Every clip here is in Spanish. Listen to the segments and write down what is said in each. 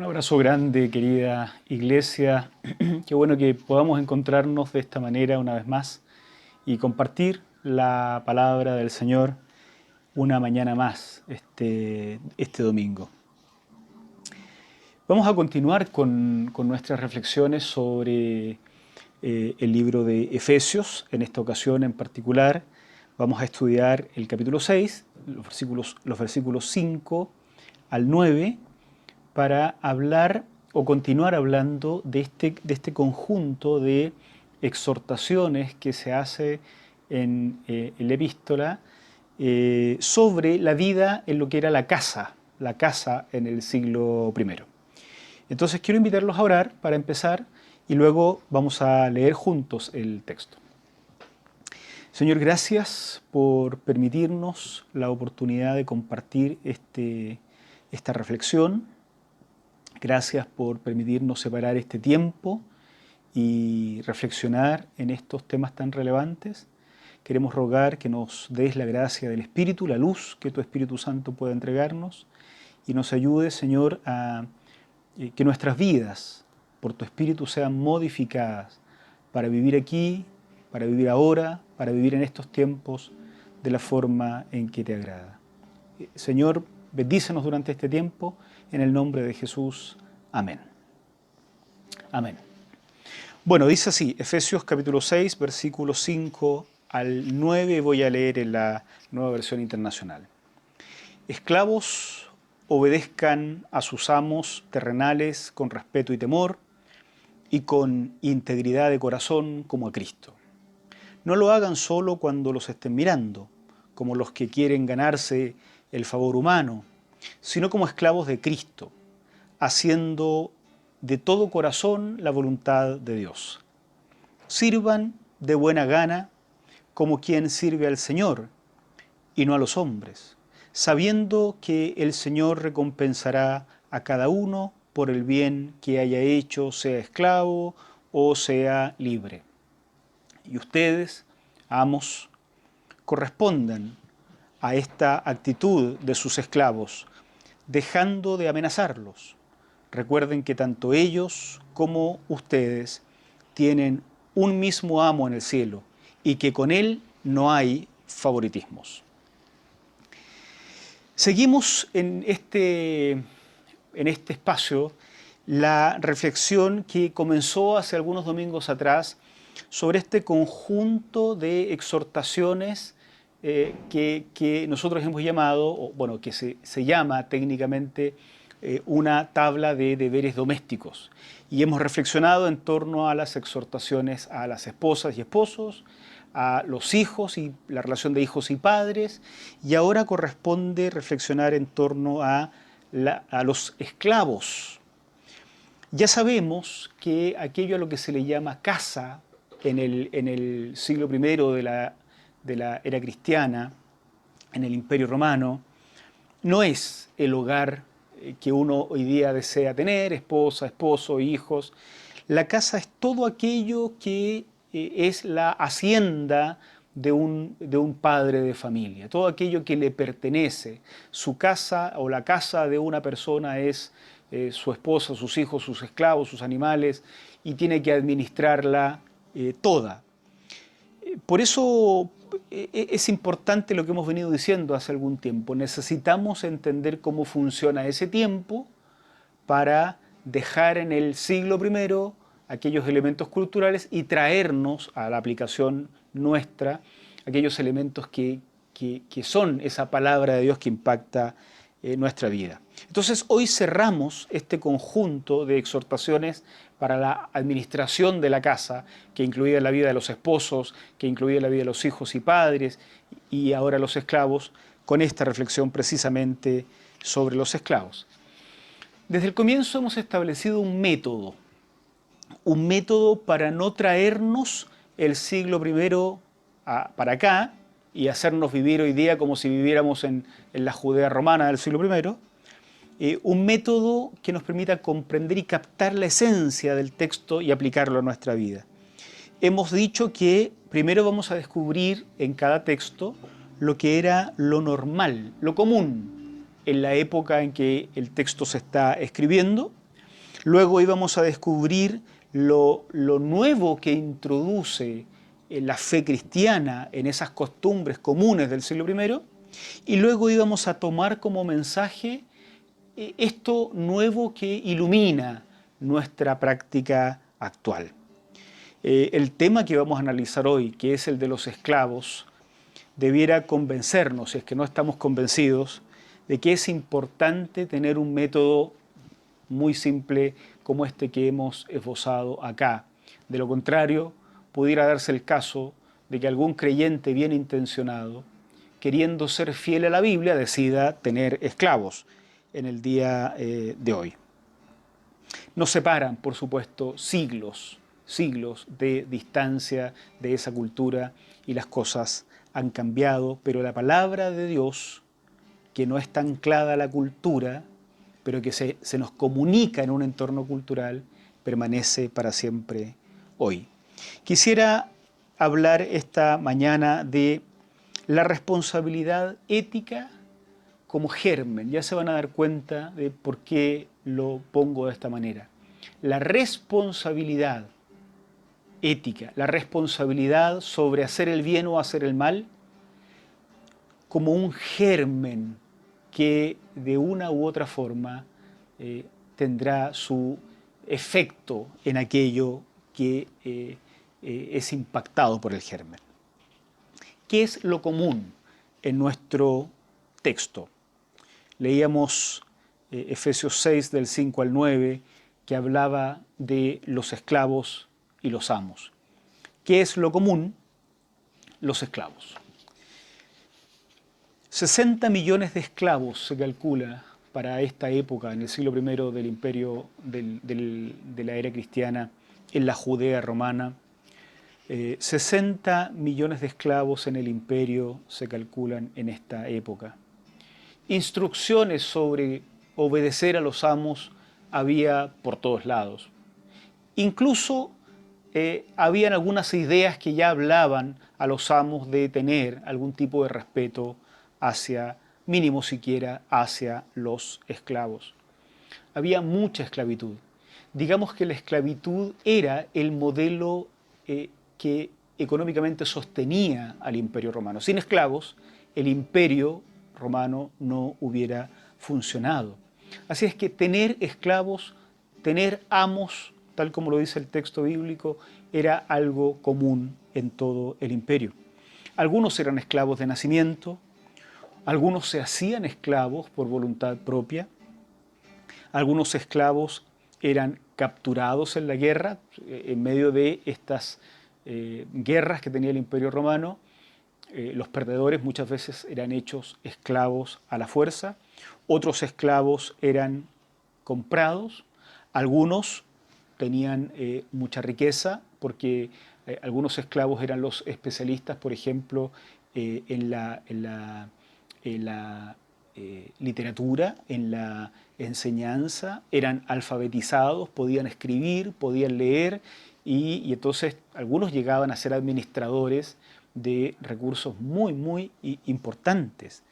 abrazo grande, querida iglesia. Qué bueno que podamos encontrarnos de esta manera una vez más y compartir la palabra del Señor una mañana más este domingo. Vamos a continuar con nuestras reflexiones sobre el libro de Efesios. En esta ocasión en particular vamos a estudiar el capítulo 6, los versículos 5 al 9, para hablar o continuar hablando de este conjunto de exhortaciones que se hace en la epístola sobre la vida en lo que era la casa en el siglo I. Entonces quiero invitarlos a orar para empezar y luego vamos a leer juntos el texto. Señor, gracias por permitirnos la oportunidad de compartir esta reflexión. Gracias por permitirnos separar este tiempo y reflexionar en estos temas tan relevantes. Queremos rogar que nos des la gracia del Espíritu, la luz que tu Espíritu Santo pueda entregarnos y nos ayude, Señor, a que nuestras vidas por tu Espíritu sean modificadas para vivir aquí, para vivir ahora, para vivir en estos tiempos de la forma en que te agrada. Señor, bendícenos durante este tiempo, en el nombre de Jesús. Amén. Amén. Bueno, dice así, Efesios capítulo 6, versículos 5 al 9, voy a leer en la Nueva Versión Internacional. Esclavos, obedezcan a sus amos terrenales con respeto y temor y con integridad de corazón como a Cristo. No lo hagan solo cuando los estén mirando, como los que quieren ganarse el favor humano, sino como esclavos de Cristo, haciendo de todo corazón la voluntad de Dios. Sirvan de buena gana como quien sirve al Señor y no a los hombres, sabiendo que el Señor recompensará a cada uno por el bien que haya hecho, sea esclavo o sea libre. Y ustedes, amos, correspondan a esta actitud de sus esclavos, dejando de amenazarlos. Recuerden que tanto ellos como ustedes tienen un mismo amo en el cielo y que con él no hay favoritismos. Seguimos en este espacio la reflexión que comenzó hace algunos domingos atrás sobre este conjunto de exhortaciones que nosotros hemos llamado, o bueno, que se llama técnicamente una tabla de deberes domésticos. Y hemos reflexionado en torno a las exhortaciones a las esposas y esposos, a los hijos y la relación de hijos y padres, y ahora corresponde reflexionar en torno a los esclavos. Ya sabemos que aquello a lo que se le llama casa en el siglo I de la era cristiana, en el Imperio Romano, no es el hogar que uno hoy día desea tener, esposa, esposo, hijos. La casa es todo aquello que es la hacienda de un padre de familia, todo aquello que le pertenece. Su casa o la casa de una persona es su esposa, sus hijos, sus esclavos, sus animales, y tiene que administrarla toda. Por eso es importante lo que hemos venido diciendo hace algún tiempo. Necesitamos entender cómo funciona ese tiempo para dejar en el siglo I aquellos elementos culturales y traernos a la aplicación nuestra aquellos elementos que son esa palabra de Dios que impacta nuestra vida. Entonces hoy cerramos este conjunto de exhortaciones para la administración de la casa, que incluía la vida de los esposos, que incluía la vida de los hijos y padres, y ahora los esclavos, con esta reflexión precisamente sobre los esclavos. Desde el comienzo hemos establecido un método para no traernos el siglo I para acá y hacernos vivir hoy día como si viviéramos en la Judea romana del siglo I, un método que nos permita comprender y captar la esencia del texto y aplicarlo a nuestra vida. Hemos dicho que primero vamos a descubrir en cada texto lo que era lo normal, lo común en la época en que el texto se está escribiendo, Luego íbamos a descubrir lo nuevo que introduce la fe cristiana en esas costumbres comunes del siglo I, y luego íbamos a tomar como mensaje esto nuevo que ilumina nuestra práctica actual. El tema que vamos a analizar hoy, que es el de los esclavos, debiera convencernos, si es que no estamos convencidos, de que es importante tener un método muy simple como este que hemos esbozado acá. De lo contrario, pudiera darse el caso de que algún creyente bien intencionado, queriendo ser fiel a la Biblia, decida tener esclavos en el día de hoy. Nos separan, por supuesto, siglos de distancia de esa cultura y las cosas han cambiado, pero la palabra de Dios, que no está anclada a la cultura, pero que se nos comunica en un entorno cultural, permanece para siempre hoy. Quisiera hablar esta mañana de la responsabilidad ética como germen. Ya se van a dar cuenta de por qué lo pongo de esta manera. La responsabilidad ética, la responsabilidad sobre hacer el bien o hacer el mal, como un germen que de una u otra forma tendrá su efecto en aquello que es impactado por el germen. ¿Qué es lo común en nuestro texto? Leíamos Efesios 6 del 5 al 9, que hablaba de los esclavos y los amos. ¿Qué es lo común? Los esclavos. 60 millones de esclavos se calcula para esta época, en el siglo I del imperio de la era cristiana, en la Judea romana. 60 millones de esclavos en el imperio se calculan en esta época. Instrucciones sobre obedecer a los amos había por todos lados. Incluso habían algunas ideas que ya hablaban a los amos de tener algún tipo de respeto hacia, mínimo siquiera, hacia los esclavos. Había mucha esclavitud. Digamos que la esclavitud era el modelo que económicamente sostenía al Imperio Romano. Sin esclavos, el Imperio Romano no hubiera funcionado. Así es que tener esclavos, tener amos, tal como lo dice el texto bíblico, era algo común en todo el imperio. Algunos eran esclavos de nacimiento, algunos se hacían esclavos por voluntad propia, algunos esclavos eran capturados en la guerra, en medio de estas guerras que tenía el Imperio Romano. Los perdedores muchas veces eran hechos esclavos a la fuerza, otros esclavos eran comprados, algunos tenían mucha riqueza porque algunos esclavos eran los especialistas, por ejemplo, en la literatura, en la enseñanza, eran alfabetizados, podían escribir, podían leer y entonces algunos llegaban a ser administradores de recursos muy importantes.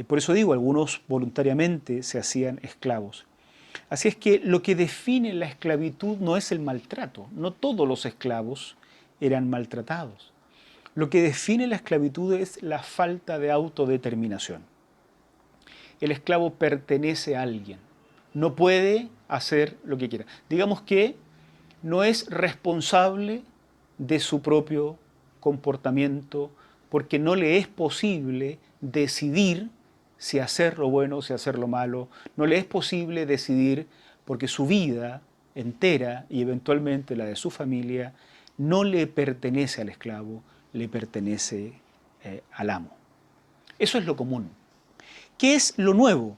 Por eso digo, algunos voluntariamente se hacían esclavos. Así es que lo que define la esclavitud no es el maltrato, no todos los esclavos eran maltratados. Lo que define la esclavitud es la falta de autodeterminación. El esclavo pertenece a alguien, no puede hacer lo que quiera. Digamos que no es responsable de su propio comportamiento porque no le es posible decidir si hacer lo bueno o si hacer lo malo. No le es posible decidir porque su vida entera y eventualmente la de su familia no le pertenece al esclavo, le pertenece al amo. Eso es lo común. ¿Qué es lo nuevo?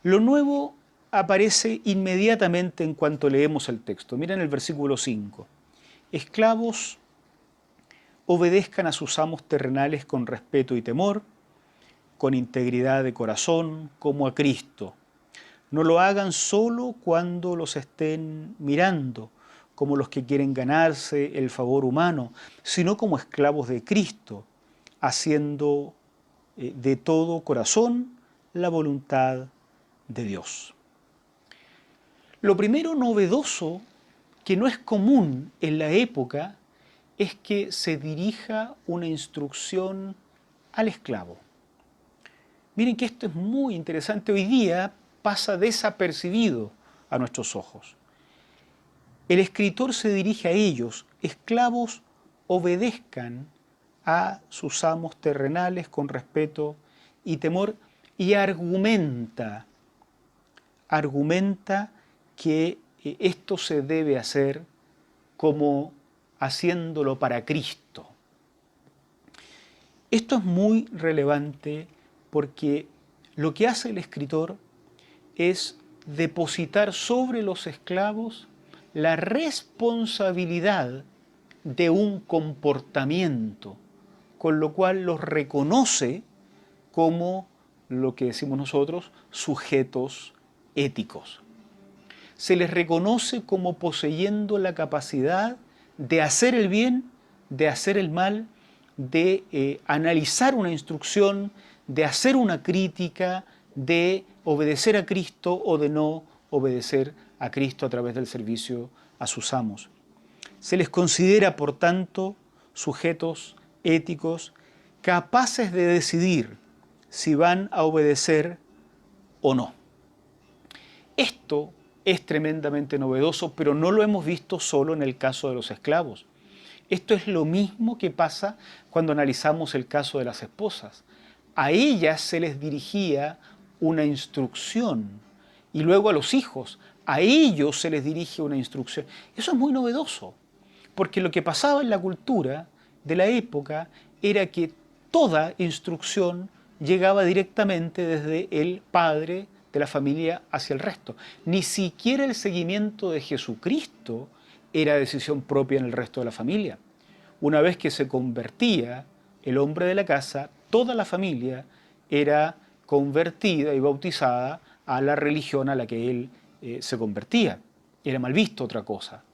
Lo nuevo aparece inmediatamente en cuanto leemos el texto. Miren el versículo 5. Esclavos, obedezcan a sus amos terrenales con respeto y temor, con integridad de corazón, como a Cristo. No lo hagan solo cuando los estén mirando, como los que quieren ganarse el favor humano, sino como esclavos de Cristo, haciendo de todo corazón la voluntad de Dios. Lo primero novedoso, que no es común en la época, es que se dirija una instrucción al esclavo. Miren que esto es muy interesante. Hoy día pasa desapercibido a nuestros ojos. El escritor se dirige a ellos: esclavos, obedezcan a sus amos terrenales con respeto y temor, y argumenta que esto se debe hacer como haciéndolo para Cristo. Esto es muy relevante porque lo que hace el escritor es depositar sobre los esclavos la responsabilidad de un comportamiento, con lo cual los reconoce como lo que decimos nosotros, sujetos éticos. Se les reconoce como poseyendo la capacidad de hacer el bien, de hacer el mal, de analizar una instrucción, de hacer una crítica, de obedecer a Cristo o de no obedecer a Cristo a través del servicio a sus amos. Se les considera, por tanto, sujetos éticos capaces de decidir si van a obedecer o no. Esto es tremendamente novedoso, pero no lo hemos visto solo en el caso de los esclavos. Esto es lo mismo que pasa cuando analizamos el caso de las esposas. A ellas se les dirigía una instrucción, y luego a los hijos, a ellos se les dirige una instrucción. Eso es muy novedoso, porque lo que pasaba en la cultura de la época era que toda instrucción llegaba directamente desde el padre de la familia hacia el resto. Ni siquiera el seguimiento de Jesucristo era decisión propia en el resto de la familia. Una vez que se convertía el hombre de la casa, toda la familia era convertida y bautizada a la religión a la que él se convertía. Era mal visto otra cosa.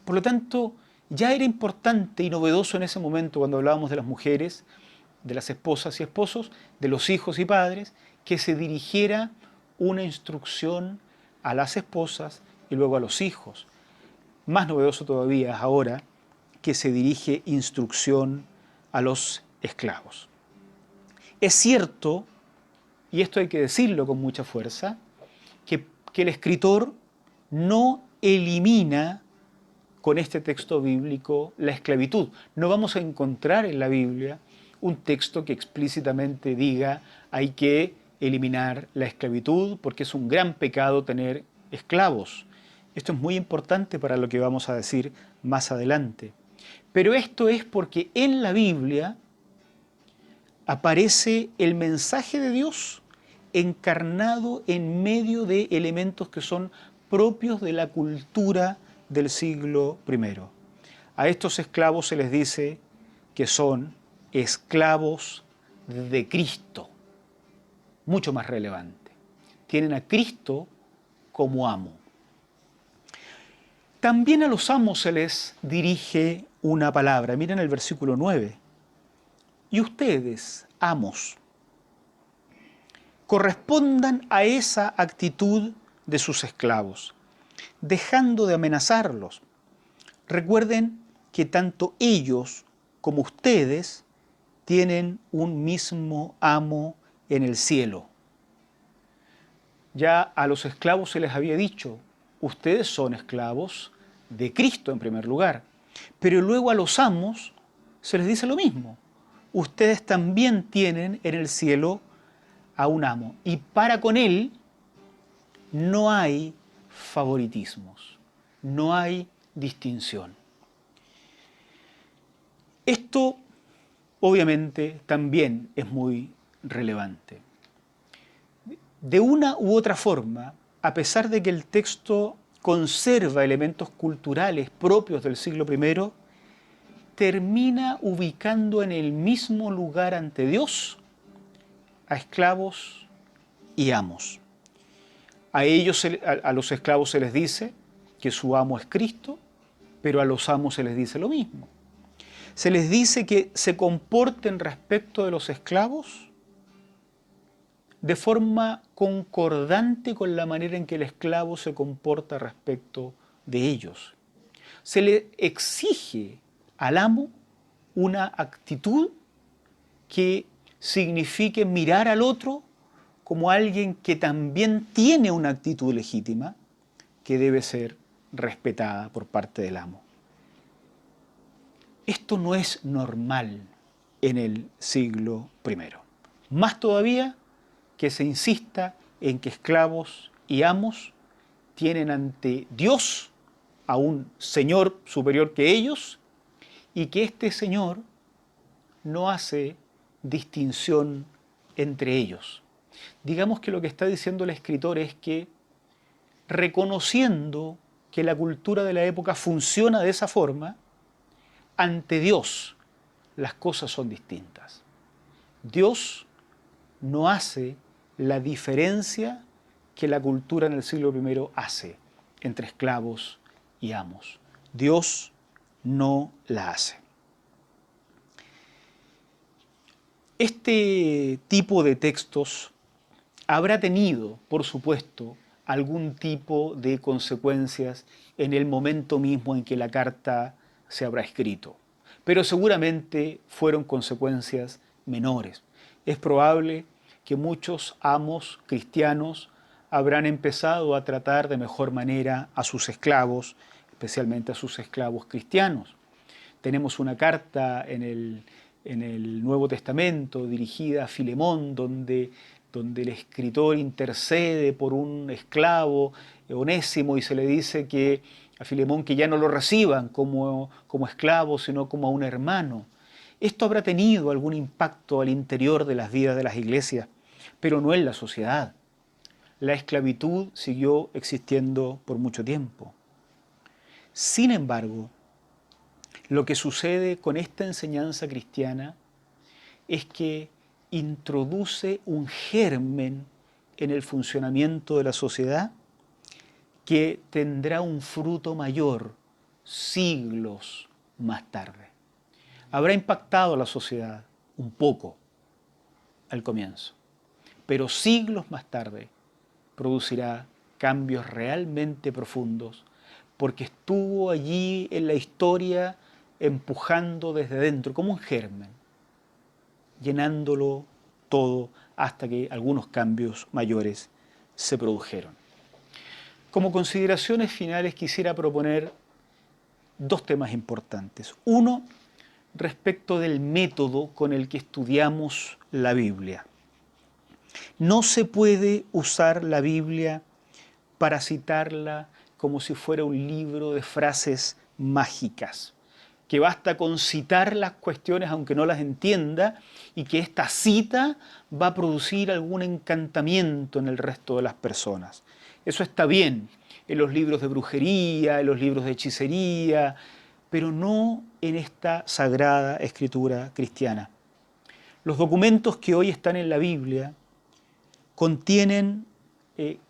Por lo tanto, ya era importante y novedoso en ese momento, cuando hablábamos de las mujeres, de las esposas y esposos, de los hijos y padres, que se dirigiera una instrucción a las esposas y luego a los hijos. Más novedoso todavía es ahora que se dirige instrucción a los esclavos. Es cierto, y esto hay que decirlo con mucha fuerza, que el escritor no elimina con este texto bíblico la esclavitud. No vamos a encontrar en la Biblia un texto que explícitamente diga hay que eliminar la esclavitud porque es un gran pecado tener esclavos. Esto es muy importante para lo que vamos a decir más adelante. Pero esto es porque en la Biblia aparece el mensaje de Dios encarnado en medio de elementos que son propios de la cultura del siglo I. A estos esclavos se les dice que son esclavos de Cristo, mucho más relevante. Tienen a Cristo como amo. También a los amos se les dirige una palabra. Miren el versículo 9. Y ustedes, amos, correspondan a esa actitud de sus esclavos, dejando de amenazarlos. Recuerden que tanto ellos como ustedes tienen un mismo amo en el cielo. Ya a los esclavos se les había dicho, ustedes son esclavos de Cristo en primer lugar, pero luego a los amos se les dice lo mismo. Ustedes también tienen en el cielo a un amo, y para con él no hay favoritismos, no hay distinción. Esto obviamente también es muy relevante. De una u otra forma, a pesar de que el texto conserva elementos culturales propios del siglo I, termina ubicando en el mismo lugar ante Dios a esclavos y amos. A ellos, a los esclavos se les dice que su amo es Cristo, pero a los amos se les dice lo mismo. Se les dice que se comporten respecto de los esclavos de forma concordante con la manera en que el esclavo se comporta respecto de ellos. Se le exige al amo una actitud que signifique mirar al otro como alguien que también tiene una actitud legítima que debe ser respetada por parte del amo. Esto no es normal en el siglo I. Más todavía que se insista en que esclavos y amos tienen ante Dios a un Señor superior que ellos y que este Señor no hace distinción entre ellos. Digamos que lo que está diciendo el escritor es que, reconociendo que la cultura de la época funciona de esa forma, ante Dios las cosas son distintas. Dios no hace la diferencia que la cultura en el siglo I hace entre esclavos y amos. Dios no la hace. Este tipo de textos habrá tenido, por supuesto, algún tipo de consecuencias en el momento mismo en que la carta se habrá escrito, pero seguramente fueron consecuencias menores. Es probable que muchos amos cristianos habrán empezado a tratar de mejor manera a sus esclavos, especialmente a sus esclavos cristianos. Tenemos una carta en el Nuevo Testamento dirigida a Filemón, donde el escritor intercede por un esclavo, Onésimo, y se le dice que a Filemón que ya no lo reciban como esclavo, sino como a un hermano. Esto habrá tenido algún impacto al interior de las vidas de las iglesias, pero no en la sociedad. La esclavitud siguió existiendo por mucho tiempo. Sin embargo, lo que sucede con esta enseñanza cristiana es que introduce un germen en el funcionamiento de la sociedad que tendrá un fruto mayor siglos más tarde. Habrá impactado a la sociedad un poco al comienzo, pero siglos más tarde producirá cambios realmente profundos porque estuvo allí en la historia empujando desde dentro como un germen, llenándolo todo hasta que algunos cambios mayores se produjeron. Como consideraciones finales quisiera proponer dos temas importantes. Uno, respecto del método con el que estudiamos la Biblia. No se puede usar la Biblia para citarla como si fuera un libro de frases mágicas, que basta con citar las cuestiones aunque no las entienda y que esta cita va a producir algún encantamiento en el resto de las personas. Eso está bien en los libros de brujería, en los libros de hechicería, pero no en esta sagrada escritura cristiana. Los documentos que hoy están en la Biblia contienen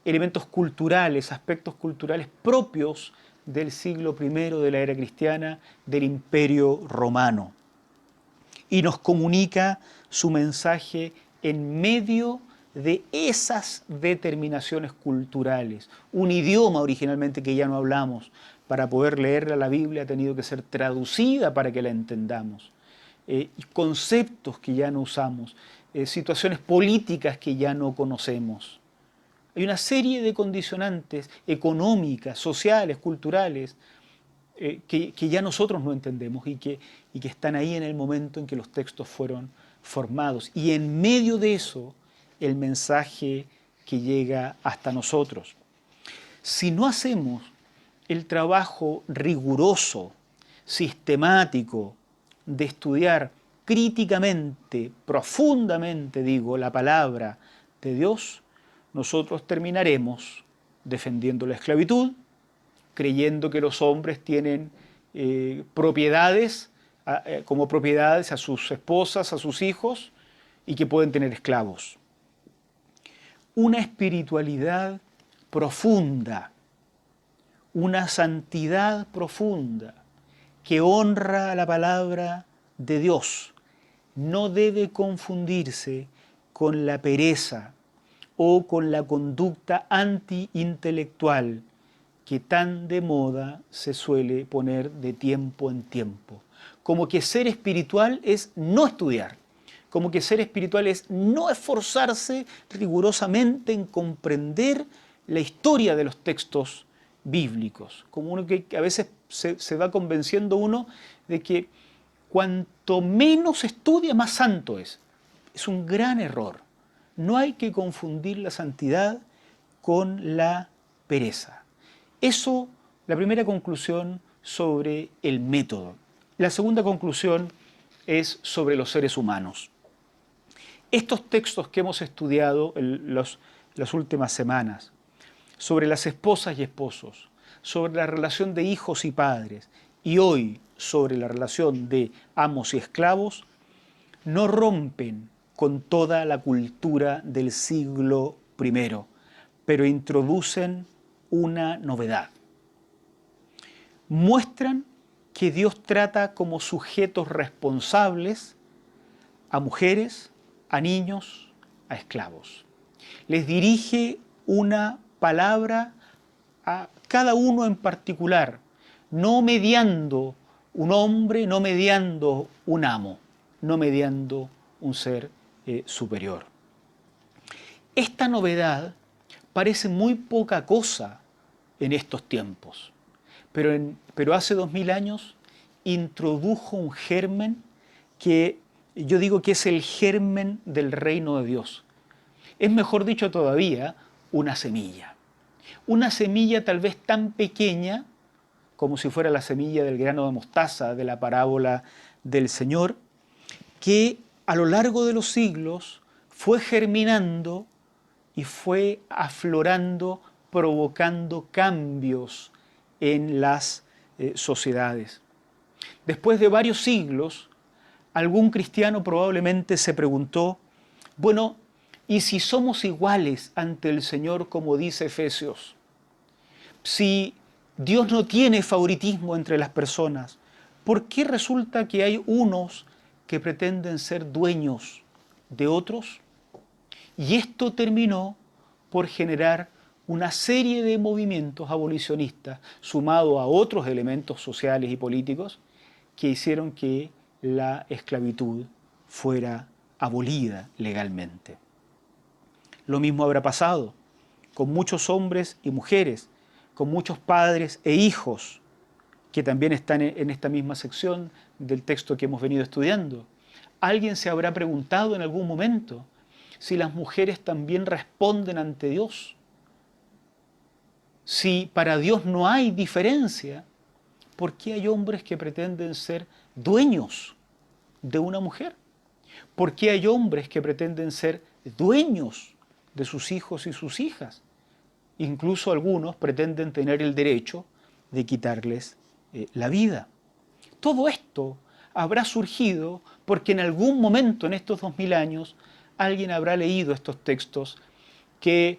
elementos culturales, aspectos culturales propios del siglo I de la era cristiana, del Imperio Romano. Y nos comunica su mensaje en medio de esas determinaciones culturales. Un idioma originalmente que ya no hablamos, para poder leer la Biblia ha tenido que ser traducida para que la entendamos. Conceptos que ya no usamos, situaciones políticas que ya no conocemos. Hay una serie de condicionantes económicas, sociales, culturales, que ya nosotros no entendemos y que están ahí en el momento en que los textos fueron formados. Y en medio de eso, el mensaje que llega hasta nosotros. Si no hacemos el trabajo riguroso, sistemático, de estudiar críticamente, profundamente, digo, la palabra de Dios, nosotros terminaremos defendiendo la esclavitud, creyendo que los hombres tienen propiedades, como propiedades a sus esposas, a sus hijos, y que pueden tener esclavos. Una espiritualidad profunda, una santidad profunda, que honra la palabra de Dios, no debe confundirse con la pereza, o con la conducta antiintelectual que tan de moda se suele poner de tiempo en tiempo. Como que ser espiritual es no estudiar, como que ser espiritual es no esforzarse rigurosamente en comprender la historia de los textos bíblicos, como uno que a veces se va convenciendo uno de que cuanto menos estudia, más santo es. Es un gran error. No hay que confundir la santidad con la pereza. Eso, la primera conclusión sobre el método. La segunda conclusión es sobre los seres humanos. Estos textos que hemos estudiado las últimas semanas, sobre las esposas y esposos, sobre la relación de hijos y padres, y hoy sobre la relación de amos y esclavos, no rompen con toda la cultura del siglo I, pero introducen una novedad. Muestran que Dios trata como sujetos responsables a mujeres, a niños, a esclavos. Les dirige una palabra a cada uno en particular, no mediando un hombre, no mediando un amo, no mediando un ser superior. Esta novedad parece muy poca cosa en estos tiempos, pero hace 2000 años introdujo un germen que yo digo que es el germen del reino de Dios. Es mejor dicho todavía, una semilla. Una semilla tal vez tan pequeña como si fuera la semilla del grano de mostaza de la parábola del Señor, que a lo largo de los siglos fue germinando y fue aflorando, provocando cambios en las sociedades. Después de varios siglos, algún cristiano probablemente se preguntó, bueno, ¿y si somos iguales ante el Señor como dice Efesios? Si Dios no tiene favoritismo entre las personas, ¿por qué resulta que hay unos que pretenden ser dueños de otros? Y esto terminó por generar una serie de movimientos abolicionistas, sumado a otros elementos sociales y políticos, que hicieron que la esclavitud fuera abolida legalmente. Lo mismo habrá pasado con muchos hombres y mujeres, con muchos padres e hijos, que también están en esta misma sección del texto que hemos venido estudiando. ¿Alguien se habrá preguntado en algún momento si las mujeres también responden ante Dios? Si para Dios no hay diferencia, ¿por qué hay hombres que pretenden ser dueños de una mujer? ¿Por qué hay hombres que pretenden ser dueños de sus hijos y sus hijas? Incluso algunos pretenden tener el derecho de quitarles la vida. Todo esto habrá surgido porque en algún momento en estos 2000 años alguien habrá leído estos textos que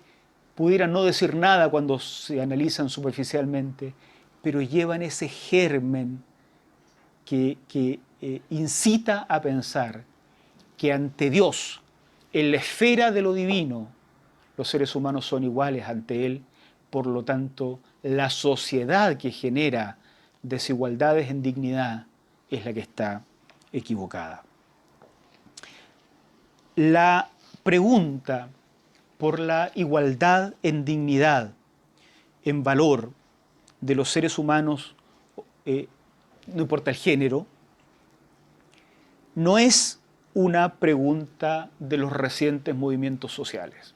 pudieran no decir nada cuando se analizan superficialmente, pero llevan ese germen que incita a pensar que ante Dios, en la esfera de lo divino, los seres humanos son iguales ante Él, por lo tanto, la sociedad que genera desigualdades en dignidad es la que está equivocada. La pregunta por la igualdad en dignidad, en valor de los seres humanos, no importa el género, no es una pregunta de los recientes movimientos sociales.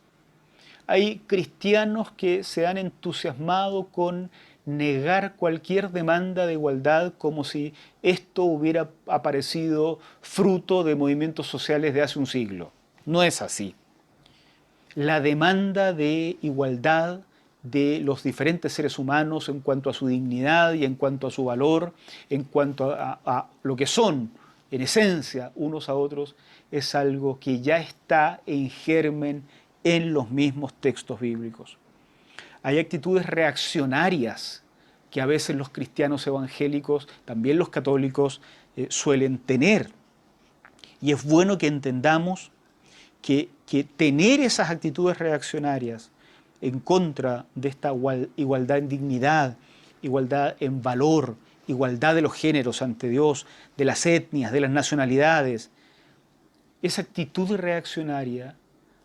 Hay cristianos que se han entusiasmado con negar cualquier demanda de igualdad como si esto hubiera aparecido fruto de movimientos sociales de hace un siglo. No es así. La demanda de igualdad de los diferentes seres humanos en cuanto a su dignidad y en cuanto a su valor, en cuanto a lo que son, en esencia, unos a otros, es algo que ya está en germen en los mismos textos bíblicos. Hay actitudes reaccionarias que a veces los cristianos evangélicos, también los católicos, suelen tener. Y es bueno que entendamos que tener esas actitudes reaccionarias en contra de esta igualdad en dignidad, igualdad en valor, igualdad de los géneros ante Dios, de las etnias, de las nacionalidades, esa actitud reaccionaria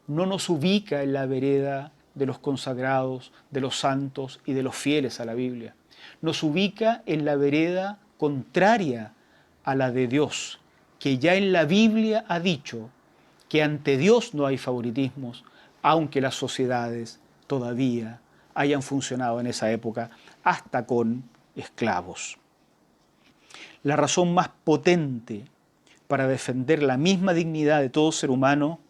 no nos ubica en la vereda de los consagrados, de los santos y de los fieles a la Biblia. Nos ubica en la vereda contraria a la de Dios, que ya en la Biblia ha dicho que ante Dios no hay favoritismos, aunque las sociedades todavía hayan funcionado en esa época hasta con esclavos. La razón más potente para defender la misma dignidad de todo ser humano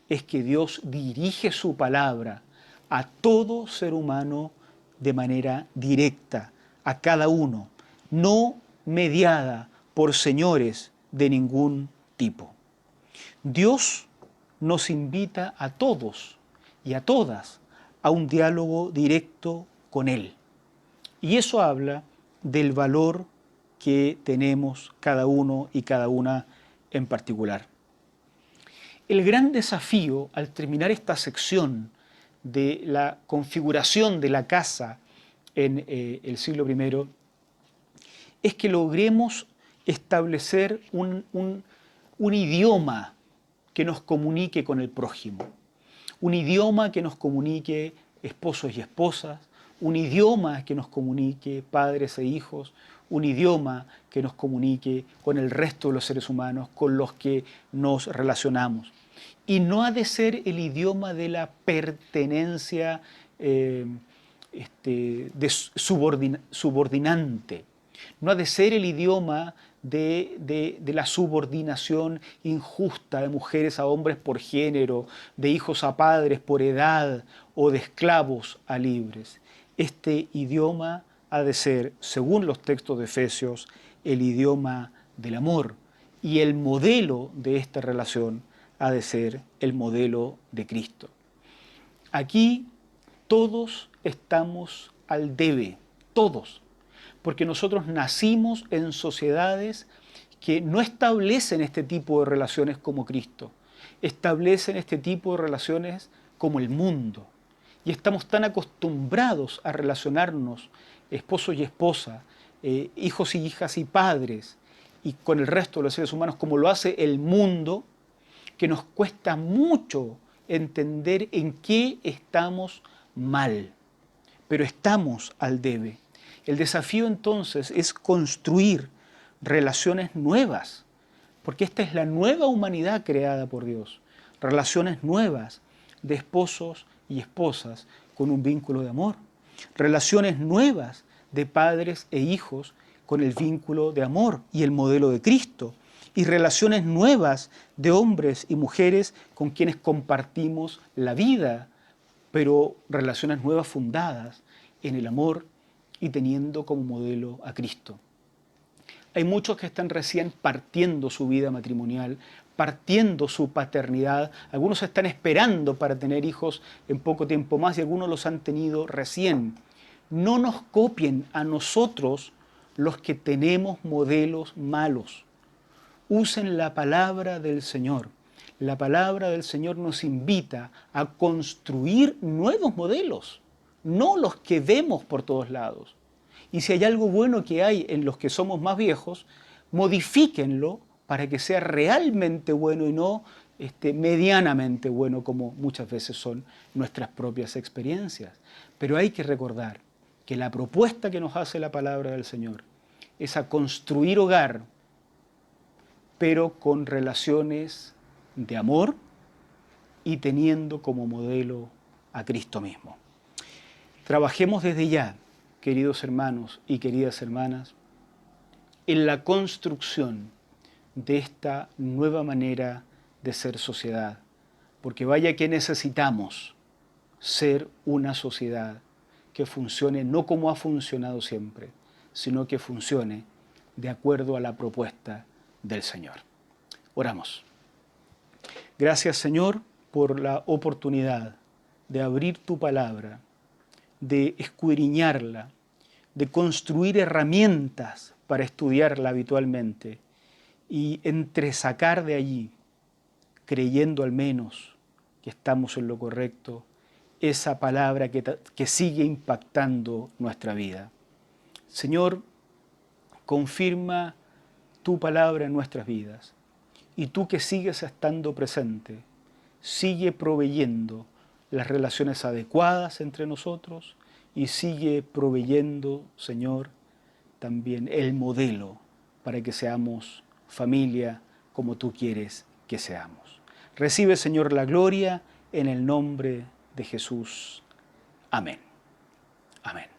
es que Dios dirige su palabra a todo ser humano de manera directa, a cada uno, no mediada por señores de ningún tipo. Dios nos invita a todos y a todas a un diálogo directo con Él. Y eso habla del valor que tenemos cada uno y cada una en particular. El gran desafío al terminar esta sección de la configuración de la casa en el siglo I es que logremos establecer un idioma que nos comunique con el prójimo, un idioma que nos comunique esposos y esposas, un idioma que nos comunique padres e hijos, un idioma que nos comunique con el resto de los seres humanos con los que nos relacionamos. Y no ha de ser el idioma de la pertenencia subordinante, no ha de ser el idioma de la subordinación injusta de mujeres a hombres por género, de hijos a padres por edad o de esclavos a libres. Este idioma ha de ser, según los textos de Efesios, el idioma del amor, y el modelo de esta relación ha de ser el modelo de Cristo. Aquí todos estamos al debe, todos, porque nosotros nacimos en sociedades que no establecen este tipo de relaciones como Cristo, establecen este tipo de relaciones como el mundo. Y estamos tan acostumbrados a relacionarnos, esposos y esposas, hijos y hijas y padres, y con el resto de los seres humanos, como lo hace el mundo, que nos cuesta mucho entender en qué estamos mal, pero estamos al debe. El desafío entonces es construir relaciones nuevas, porque esta es la nueva humanidad creada por Dios, relaciones nuevas de esposos y esposas con un vínculo de amor, relaciones nuevas de padres e hijos con el vínculo de amor y el modelo de Cristo, y relaciones nuevas de hombres y mujeres con quienes compartimos la vida, pero relaciones nuevas fundadas en el amor y teniendo como modelo a Cristo. Hay muchos que están recién partiendo su vida matrimonial, partiendo su paternidad. Algunos están esperando para tener hijos en poco tiempo más y algunos los han tenido recién. No nos copien a nosotros los que tenemos modelos malos. Usen la palabra del Señor. La palabra del Señor nos invita a construir nuevos modelos, no los que vemos por todos lados. Y si hay algo bueno que hay en los que somos más viejos, modifíquenlo para que sea realmente bueno y no medianamente bueno, como muchas veces son nuestras propias experiencias. Pero hay que recordar que la propuesta que nos hace la palabra del Señor es a construir hogar, pero con relaciones de amor y teniendo como modelo a Cristo mismo. Trabajemos desde ya, queridos hermanos y queridas hermanas, en la construcción de esta nueva manera de ser sociedad, porque vaya que necesitamos ser una sociedad que funcione no como ha funcionado siempre, sino que funcione de acuerdo a la propuesta del Señor. Oramos. Gracias, Señor, por la oportunidad de abrir tu palabra, de escudriñarla, de construir herramientas para estudiarla habitualmente y entresacar de allí creyendo al menos que estamos en lo correcto, esa palabra que sigue impactando nuestra vida. Señor, confirma tu palabra en nuestras vidas. Y tú que sigues estando presente, sigue proveyendo las relaciones adecuadas entre nosotros y sigue proveyendo, Señor, también el modelo para que seamos familia como tú quieres que seamos. Recibe, Señor, la gloria en el nombre de Jesús. Amén. Amén.